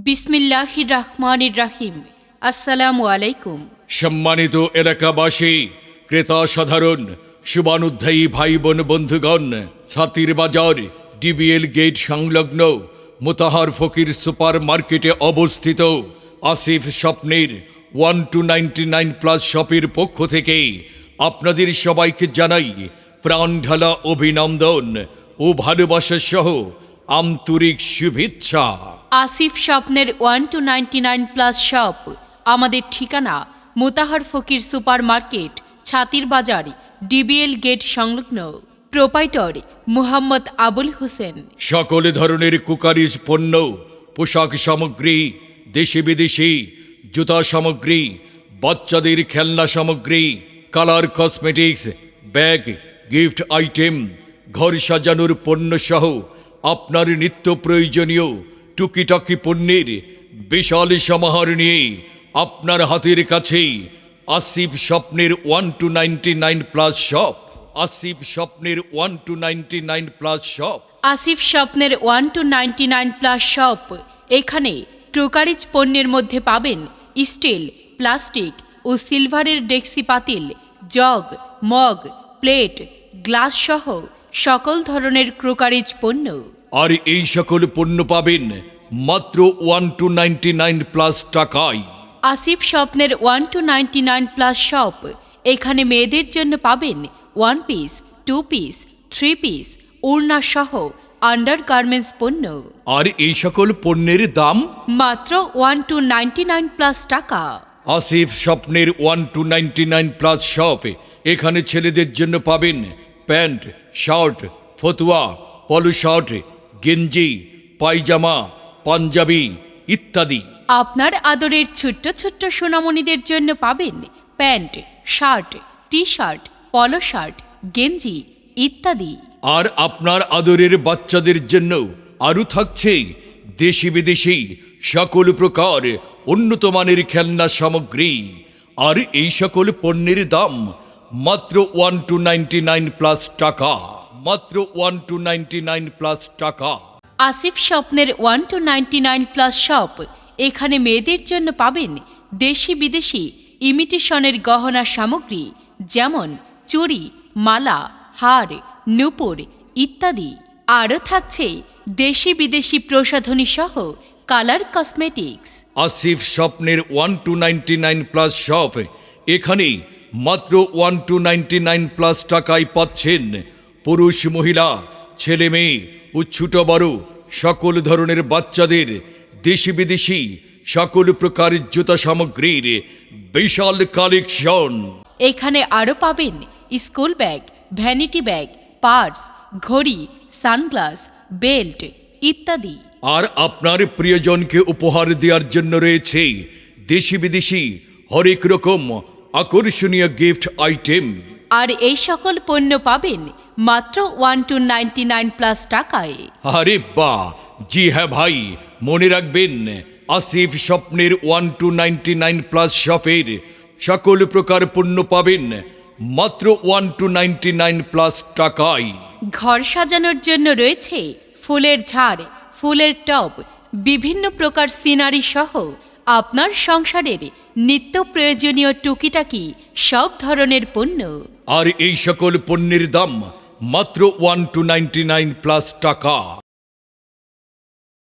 বিসমিল্লাহির রহমানির রহিম। আসসালামু আলাইকুম। সম্মানিত এলাকাবাসী, ক্রেতা সাধারণ, শুভানুধ্যায়ী ভাই বোন বন্ধুগণ, ছাতির বাজার ডিবিএল গেট সংলগ্ন মোতাহার ফকির সুপার মার্কেটে অবস্থিত আসিফ স্বপ্নের 1299+ শপের পক্ষ থেকে আপনাদের সবাইকে জানাই প্রাণঢালা অভিনন্দন ও ভালোবাসা সহ আন্তরিক শুভেচ্ছা। আসিফ স্বপ্নের 1299+ শপ। আমাদের ঠিকানা মোতাহার ফকির সুপার মার্কেট, ছাতির বাজার ডিবিএল গেট সংলগ্ন। প্রোপাইটর মুহাম্মদ আবুল হোসেন। সকল ধরনের কুকারিজ পণ্য, পোশাক সামগ্রী, দেশি বিদেশি জুতা সামগ্রী, বাচ্চাদের খেলনা সামগ্রী, colour cosmetics, bag, gift item, ঘর সাজানোর পণ্য সহ আপনার নিত্য প্রয়োজনীয় টুকিটাকি পণ্যের বিশাল সমাহার নিয়ে আপনার হাতের কাছেই আসিফ স্বপ্নের 1299+ শপ। আসিফ স্বপ্নের 1299+ শপ। আসিফ স্বপ্নের 1299+ শপ। এখানে ক্রোকারিজ পণ্যের মধ্যে পাবেন স্টিল, প্লাস্টিক ও সিলভারের ডেক্সি পাতিল, জগ, মগ, প্লেট, গ্লাস সহ সকল ধরনের ক্রোকারিজ পণ্য। আর এই সকল পণ্য পাবেন মাত্র 1299+ টাকায়। আসিফ স্বপ্নের 1299+ শপ। এখানে মেয়েদের জন্য পাবেন 1 পিস, 2 পিস, 3 পিস, ওড়না সহ আন্ডার গার্মেন্টস পণ্য। আর এই সকল পণ্যের দাম মাত্র 1299+ টাকা। আসিফ স্বপ্নের 1299+ শপ। এখানে ছেলেদের জন্য পাবেন প্যান্ট, শার্ট, ফতুয়া, পলো শার্ট, গেঞ্জি, পায়জামা, পাঞ্জাবি ইত্যাদি। আপনার আদরের ছোট্ট ছোট্ট সোনামণিদের জন্য পাবেন প্যান্ট, শার্ট, টি শার্ট, পলো শার্ট, গেঞ্জি ইত্যাদি। আর আপনার আদরের বাচ্চাদের জন্য আরও থাকছে দেশি বিদেশি সকল প্রকার উন্নত মানের খেলনা সামগ্রী। আর এই সকল পণ্যের দাম মাত্র 1299+ টাকা। মাত্র 1299+ টাকা। আসিফ স্বপ্নের 1299+ শপ। এখানে মেয়েদের জন্য পাবেন দেশি বিদেশি ইমিটেশনের গহনা সামগ্রী, যেমন চুড়ি, মালা, হার, নূপুর ইত্যাদি। আরও থাকছে দেশি বিদেশি প্রসাধনী সহ কালার কসমেটিক্স। আসিফ স্বপ্নের 1299+ শপ। এখানে মাত্র 1299+ টাকায় পাচ্ছেন পুরুষ, মহিলা, ছেলে মেয়ে ও ছোট বড় সকল ধরনের বাচ্চাদের দেশি বিদেশি সকল প্রকার জুতা সামগ্রীর বিশাল কালেকশন। এখানে আরও পাবেন school bag, vanity bag, purse, ঘড়ি, সানগ্লাস, বেল্ট ইত্যাদি। আর আপনার প্রিয়জনকে উপহার দেওয়ার জন্য রয়েছে দেশি বিদেশি হরেক রকম আকর্ষণীয় গিফট আইটেম। আর এই সকল পণ্য পাবেন মাত্র 1299+ টাকায়। আরে বাহ, জি হ্যাঁ ভাই, মনে রাখবেন আসিফ স্বপ্নের 1299+ শপের সকল প্রকার পণ্য পাবেন মাত্র 1299+ টাকায়। ঘর সাজানোর জন্য রয়েছে ফুলের ঝাড়, ফুলের টব, বিভিন্ন প্রকার সিনারি সহ আপনার সংসারের নিত্য প্রয়োজনীয় টুকিটাকি সব ধরনের পণ্য। আর এই সকল পণ্যের দাম মাত্র 1299+ টাকা।